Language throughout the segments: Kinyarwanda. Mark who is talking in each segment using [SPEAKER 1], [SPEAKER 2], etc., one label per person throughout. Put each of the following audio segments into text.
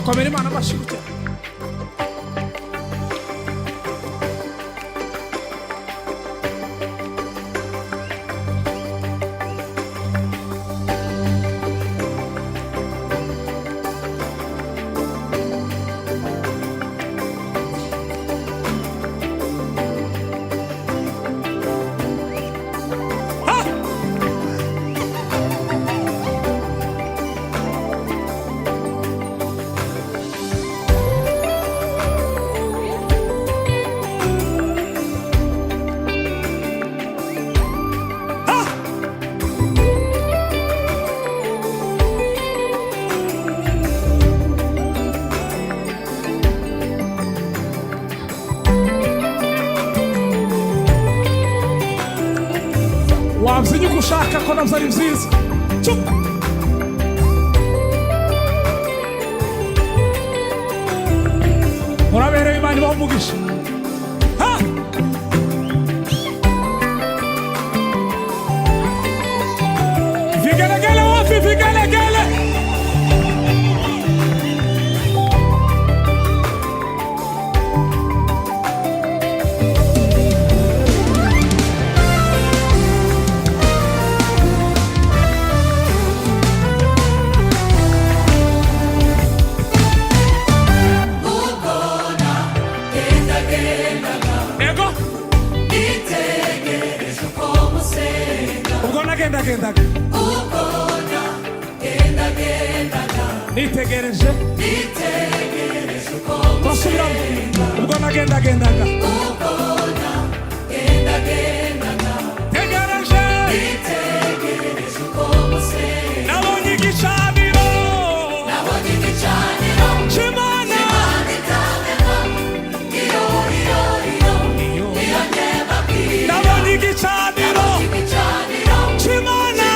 [SPEAKER 1] Komera Imana bashimye. Wabzinyi kushaka kona mzari mzizi. Chup! Murabere Imana bamugisha. Ha! Vigelegele wapi vigelegele. Genda nitegereje twasubiramo ubwo nagenda tegereje nabonye igicaniro c'Imana nabonye igicaniro c'Imana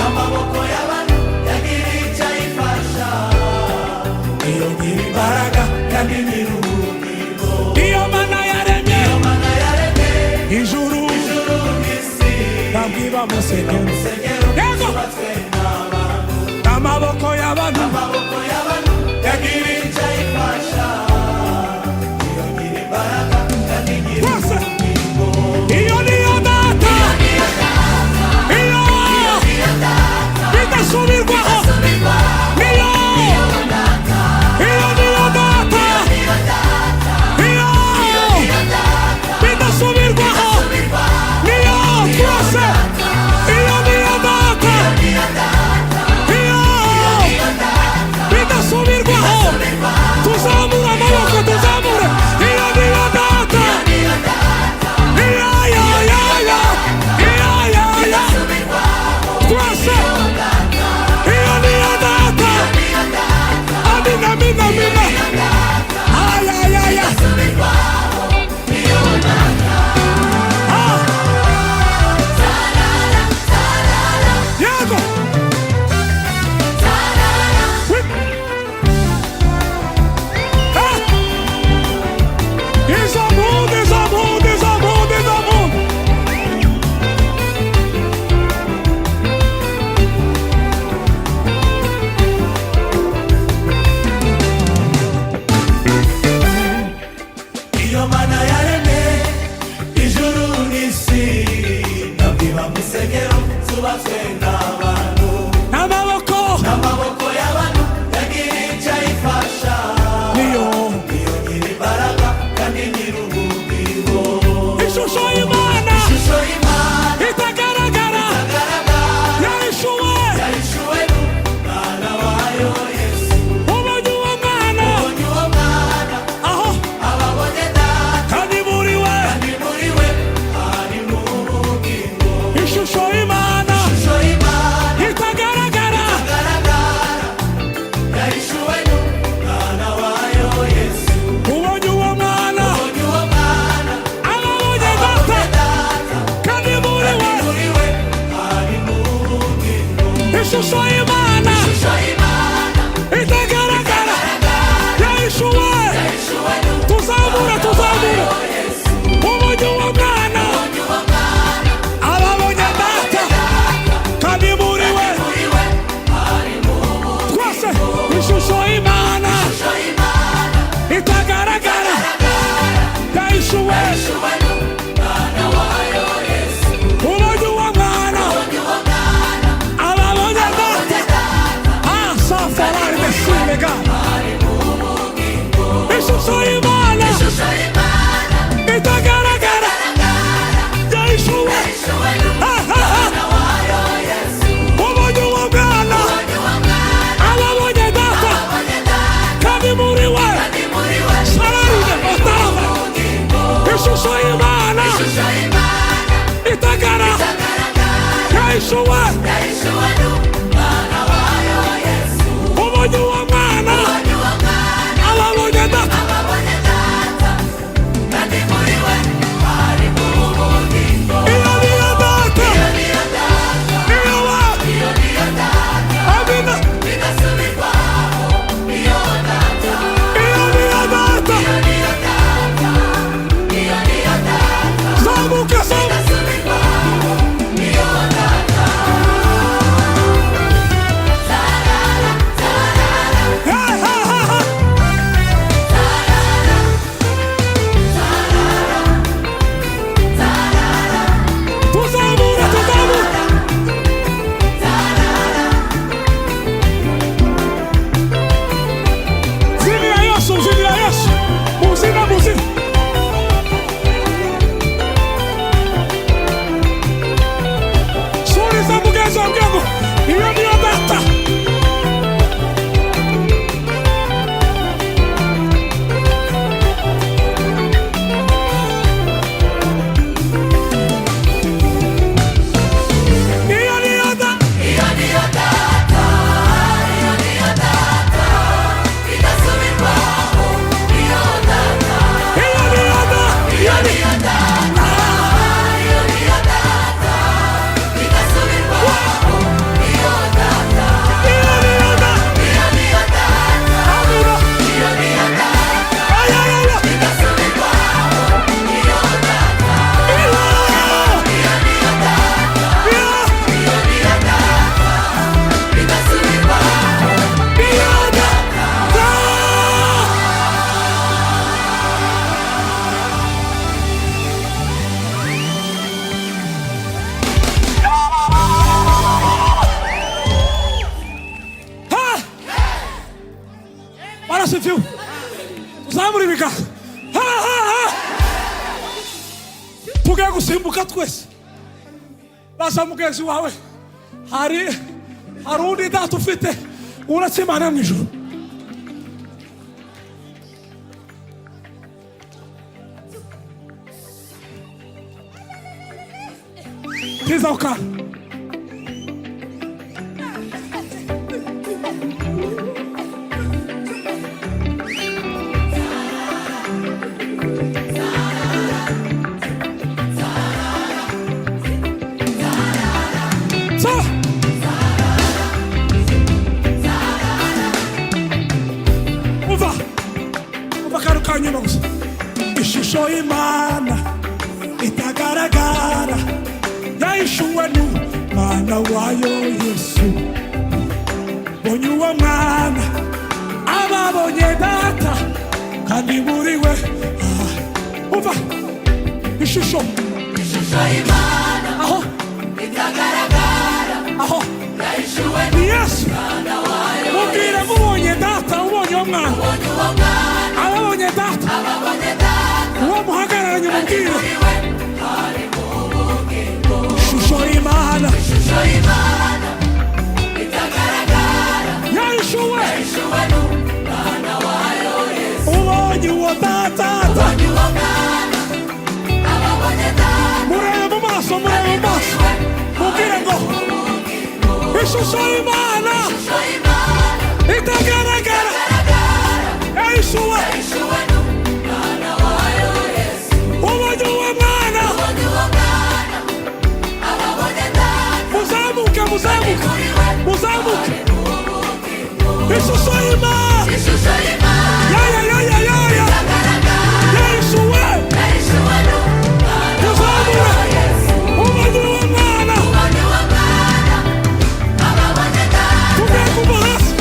[SPEAKER 1] amaboko y'abantu yagira icyo ayifasha iyo nyir'imbaraga kandi nyir'ubugingo iyo Mana yaremye ijuru n'isi ntabwo iba mu rusengero zubatswe n'abantu amaboko y'abantu yagira icyo ayifasha iyo nyir'imbaraga kandi nyir'ubugingo iyo niyo data subirwaho niyo data bidasubirwaho niyo twese iyo niyo data
[SPEAKER 2] insengero zubatswe n'abantu
[SPEAKER 1] n'amaboko
[SPEAKER 2] y'abantu yagira icyo ayifasha.
[SPEAKER 1] niyo
[SPEAKER 2] nyir'imbaraga kandi nyir'ubugingo.
[SPEAKER 1] ishusho y'Imana itagaragara yahishuwe
[SPEAKER 2] n'umwana wayo Yesu.
[SPEAKER 1] ubonye uwo mwana aho
[SPEAKER 2] ababonye Data
[SPEAKER 1] kandi muri we
[SPEAKER 2] harimo ubugingo.
[SPEAKER 1] ishusho y'Imana itagaragara
[SPEAKER 2] yahishuwe n'umwana wayo Yesu.
[SPEAKER 1] ubonye uwo mwana ababonye Data kandi muri we
[SPEAKER 2] harimo ubugingo.
[SPEAKER 1] ishusho y'Imana itagaragara yahishuwe tuzamura ubonye uwo mwana ababonye Data kandi muri we twese ishusho y'Imana itagaragara yahishuwe ubonye uwo mwana ababonye Data safarari mesilega ishusho y'Imana itagaragara yahishuwe ubonye uwo mwana ababonye Data kandi muri we sararine otarava ishusho y'Imana itagaragara yahishuwe ubonye uwo mwana ababonye Data iyo niyo Data iyo wa amina iyo niyo Data zamuka asifiwe. Tuzamure ibiganza. Tugiye gusimbuka twese. Baza mugenzi wawe. Hari undi Data ufite uretse Imana mu ijuru. Tiza ukana. Ishusho y'Imana itagaragara yahishuwe n'Umwana wayo Yesu. Bonye uwo mwana ababonye Data kandi muri we umva ishusho
[SPEAKER 2] y'Imana
[SPEAKER 1] aho aho ni Yesu. Mubwire mubonye data, ubonye uwo mwana, ababonye data, uwo muhagararanye mubwire ishusho y'Imana yahishuwe. Ubonye uwo data, murebe mu maso, murebe mu maso, mubwire ngo ishusho y'Imana itagaragara yahishuwe. Ubonye uwo mwana, muzamuke, muzamuke, muzamuke. Ishusho y'Imana yahishuwe. Muzamuke, ubonye uwo mwana. Tugiye kuva hasi.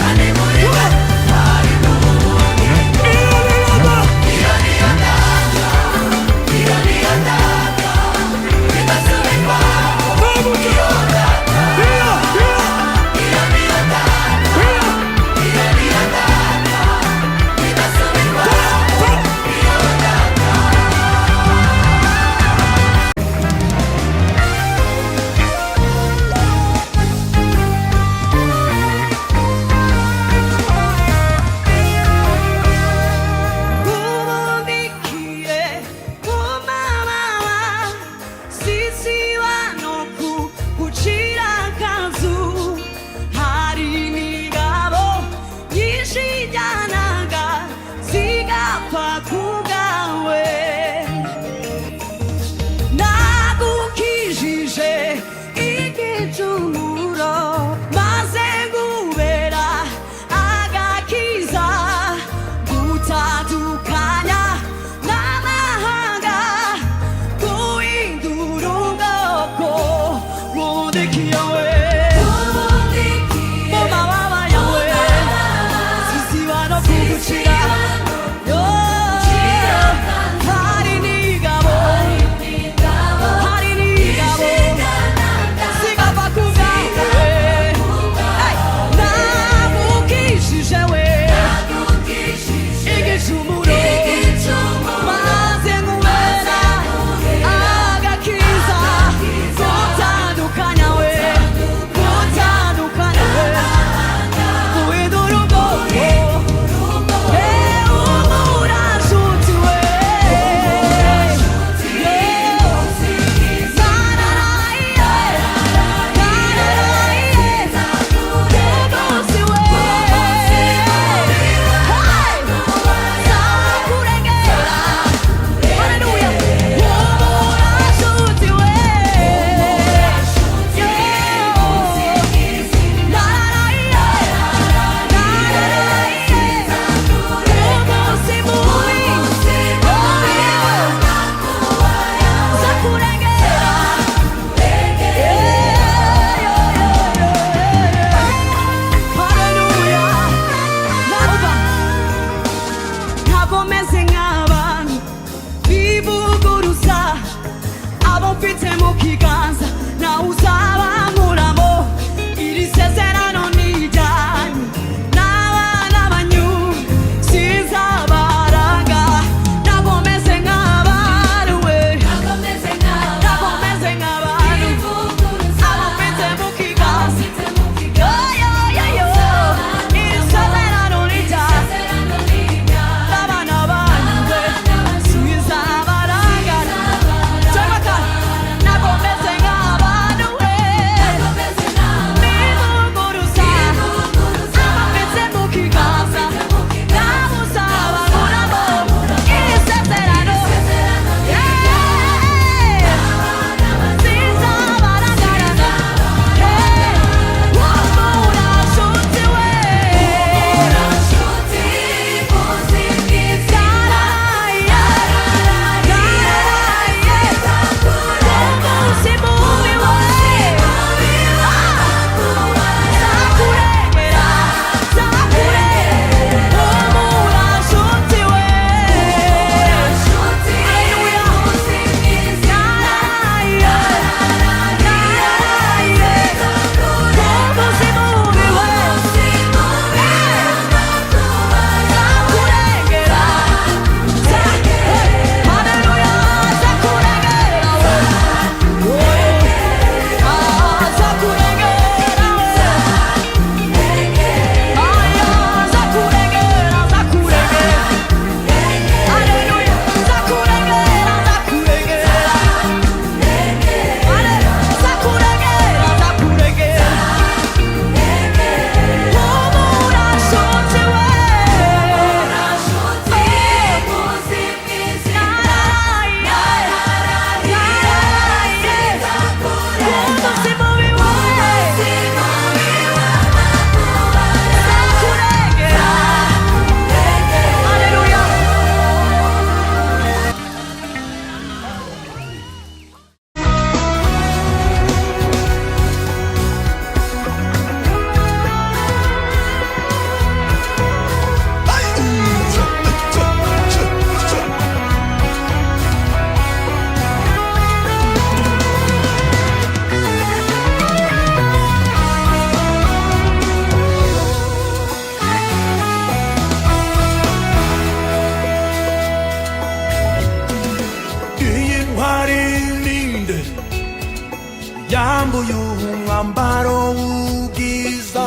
[SPEAKER 1] yambuye umwambaro w'ubwiza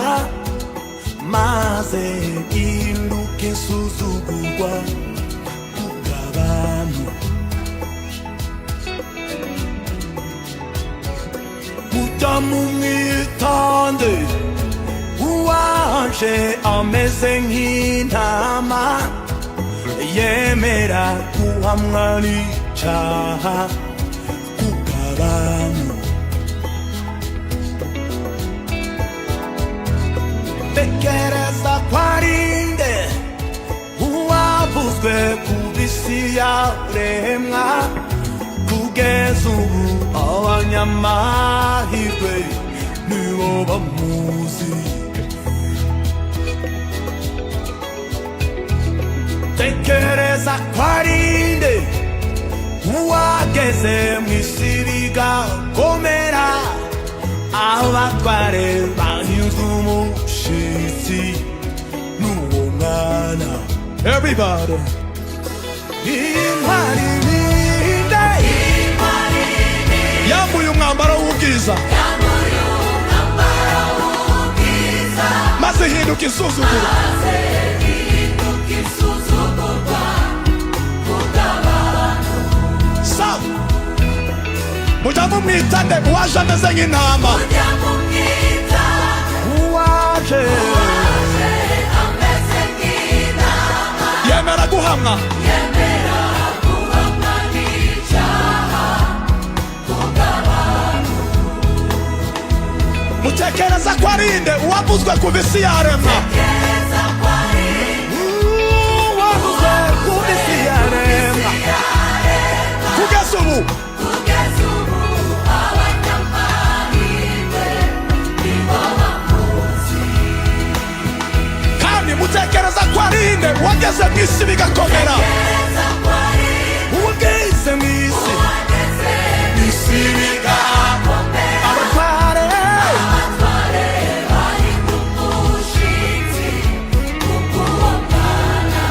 [SPEAKER 1] maze ihinduka insuzugurwa kubw'abantu. Mujya mumwitonde uwaje ameze nk'intama yemera guhamwa n'icyaha kubw'abantu. Tekereza ko ari nde uwavuzwe ku isi yaremwa kugeza ubu abanyamahirwe nibo bamuzi. Tekereza ko ari nde uwageze mu isi bigakomera abatware bahinze umushitsi n'uwo mwana. Everybody, intwari ninde yambuye umwambaro w'ubwiza maze hinduka insuzugurwa. Mujya mumwita nde uwaje ameze nk'intama? Uwaje yemera guhamwa n'icyaha kubw'abantu. Mutekereza ko ari nde uwavuzwe ku isi yaremwa? Uwavuzwe ku isi yaremwa kugeza ubu mutekereza ko ari nde wageze mu isi bigakomera? Uwageze mu isi bigakomera abatware bahinduka umushitsi kubw'uwo mwana.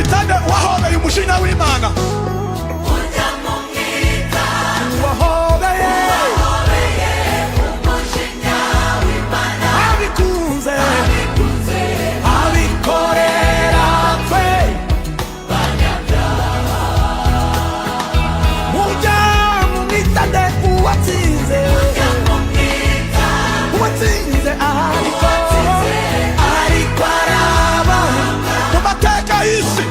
[SPEAKER 1] Umujinya w'Imana wahobeye umujinya w'Imana abikunze abikorera twe banyabyaha. Mujya mumwita nde uwatsinze ariko araba mu mateka y'isi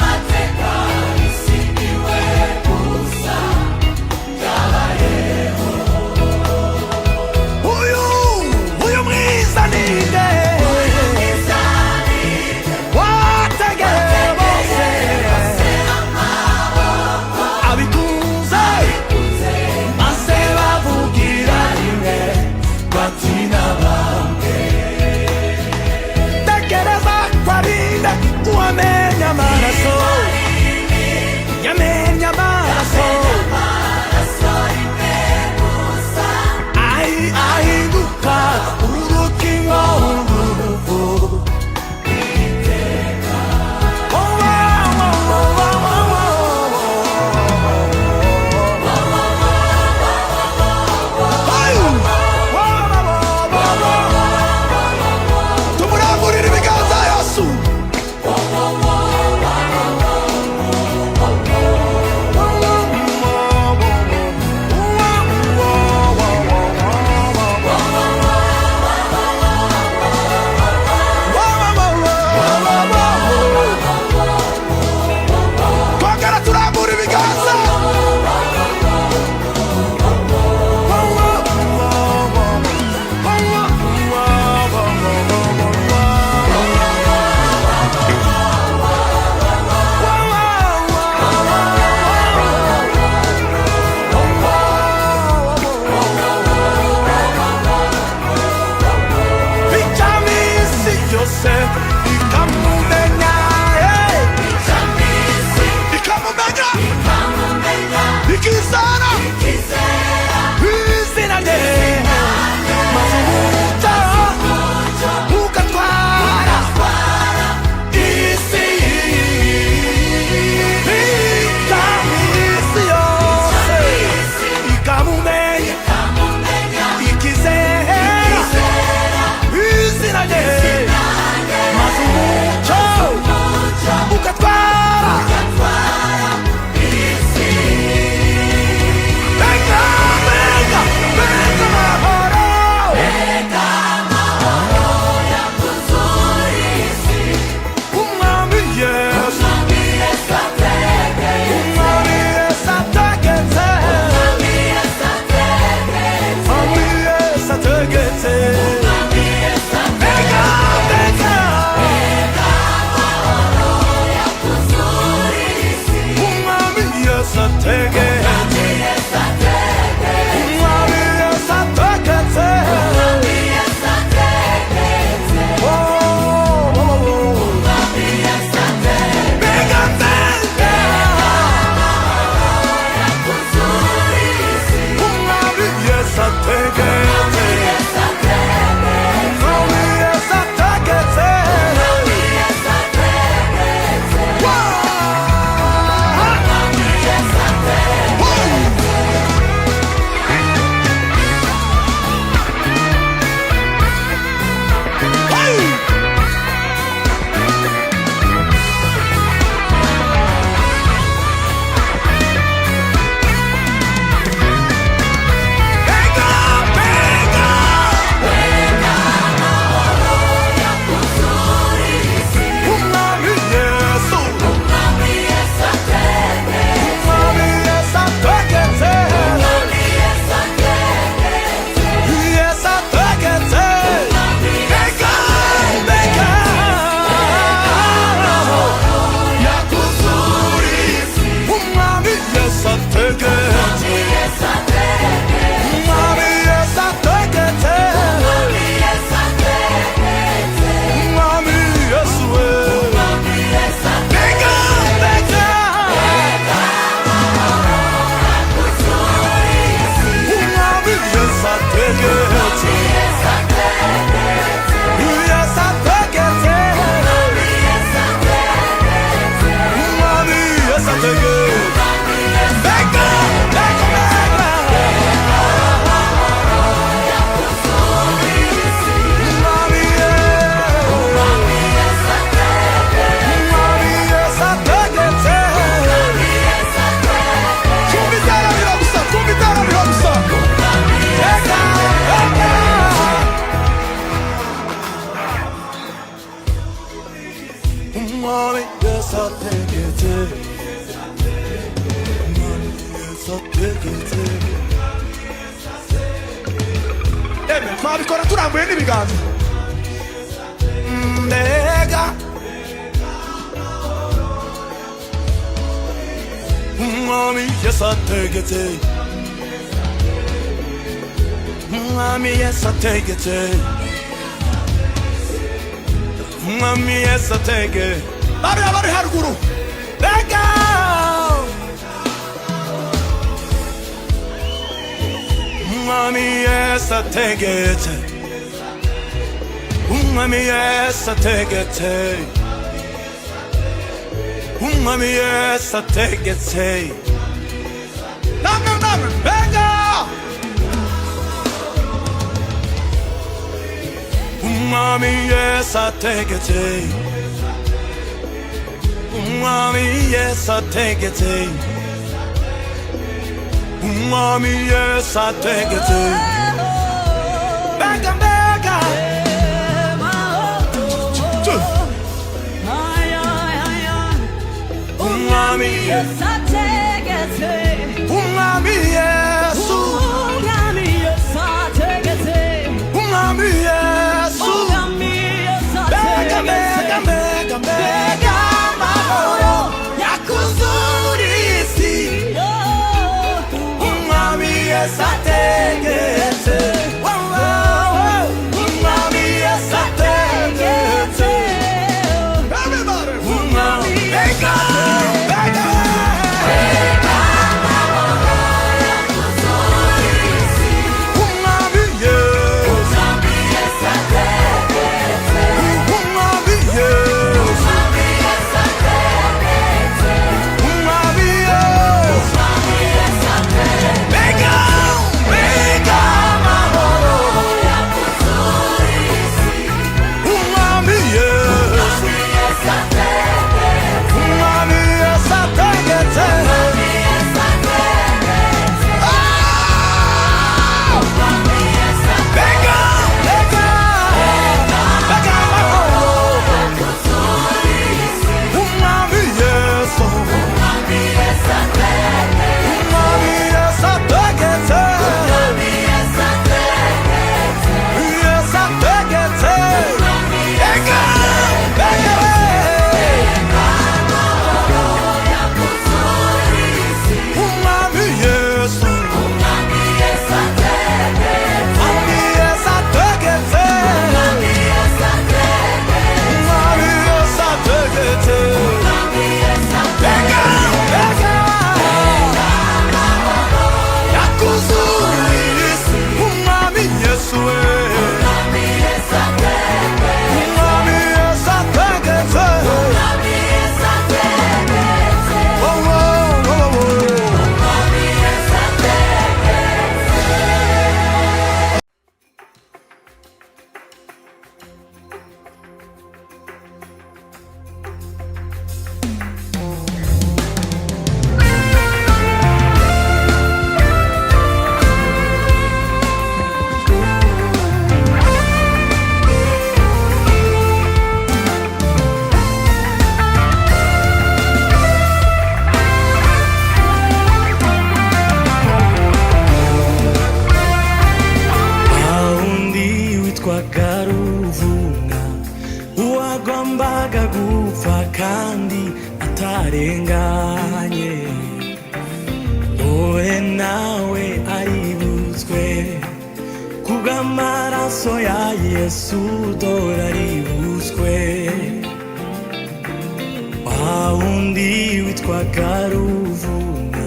[SPEAKER 1] Twabikora turambuye n'ibiganza. Mbega umwami Yesu ategetse, umwami Yesu ategetse, umwami Yesu ategetse. Bari haruguru. Mbega umwami Yesu ategetse, umwami Yesu ategetse, umwami Yesu ategetse. Namwe mbega umwami Yesu ategetse, umwami Yesu ategetse, umwami Yesu ategetse. Mbega mbega umwami Yesu ategetse, umwami Yesu, umwami Yesu ategetse, umwami Yesu, umwami Yesu ategetse. Mbega mbega mbega amahoro yakuzura isi, umwami Yesu ategetse, umwami Yesu ategetse. Umwami mbega kandi atarenganye, wowe nawe aributswe kubw'amaraso ya Yesu, dore aributswe. Wa wundi witwaga Ruvuma,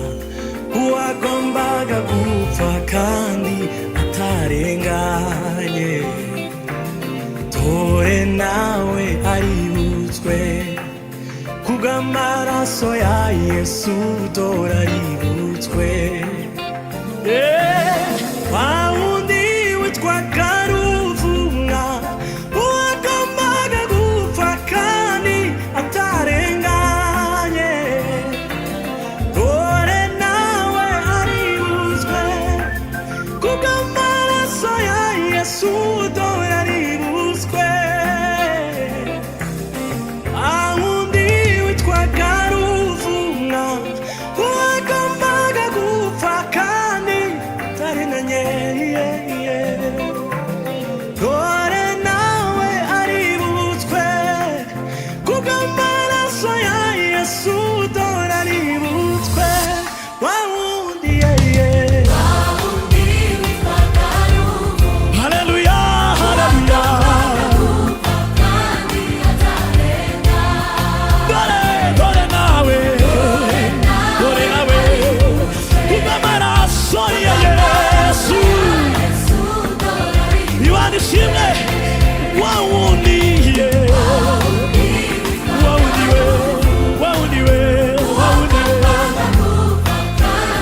[SPEAKER 1] uwagombaga gupfa kandi atarenganye, dore nawe aributswe kubw'amaraso ya Yesu turaributswe. Wa wundi witwaga Ruvumwa uwagombaga gupfa kandi atarenganye, dore nawe aributswe kubw'amaraso ya Yesu turaributswe. Wa wundi witwaga Ruvumwa uwagombaga gupfa kandi atarenganye, dore nawe aributswe kubw'amaraso ya Yesu turaributswe. Wa wundi haleluya haleluya, dore nawe kubw'amaraso ya Yesu Imana ishimwe. Wa wundi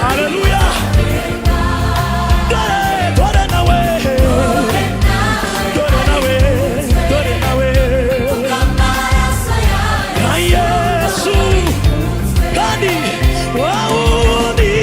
[SPEAKER 1] haleluya, dore nawe na Yesu kandi wa wundi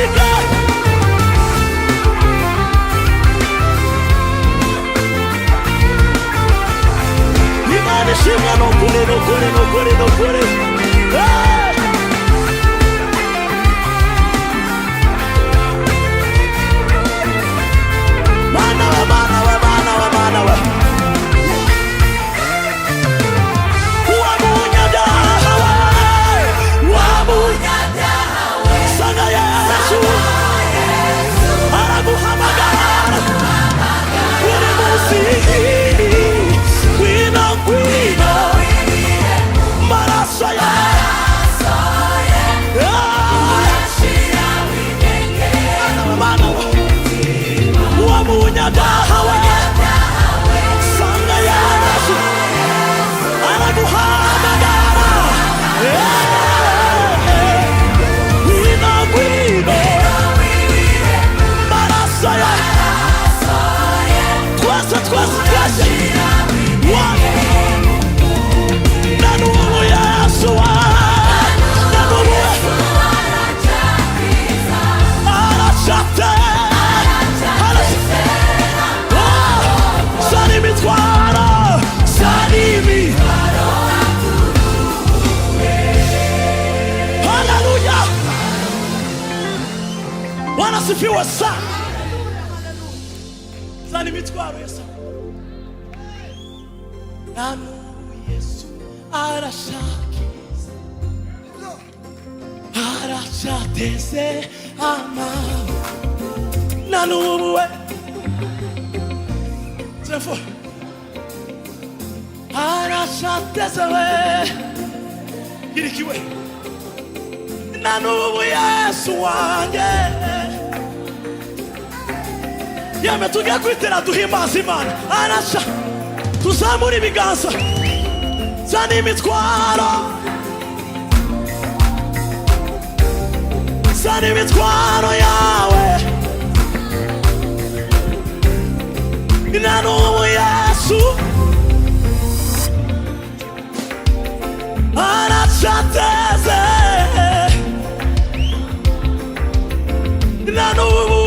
[SPEAKER 3] ishimwe. Imana ishimwe nukuri nukuri nukuri nukuri. Mana we mana we mana we mana we. Wamunyabyaha we, wamunyabyaha we, sana Yesu araguhamagara buri munsi. Ngwino ngwino maraso ya mana we, wamunyabyaha we, sana Yesu araguhamagara. Ngwino ngwino maraso ya twese twese twese. Nanubu Yesu nanubu arachate sani mitwara sani. Haleluya, wanasifiwa sana. Sani mitwaro Yesu. Nanu Yesu arashakiza arachateze ama. Nanu we Zefo arachateze we irikiwe. Nanu Yesu wanjye yametugiye kwitera duhimbaza Imana. Arasha tuzamura ibiganza zana imitwaro, zana imitwaro yawe. Na n'ubu Yesu arachateze. Na n'ubu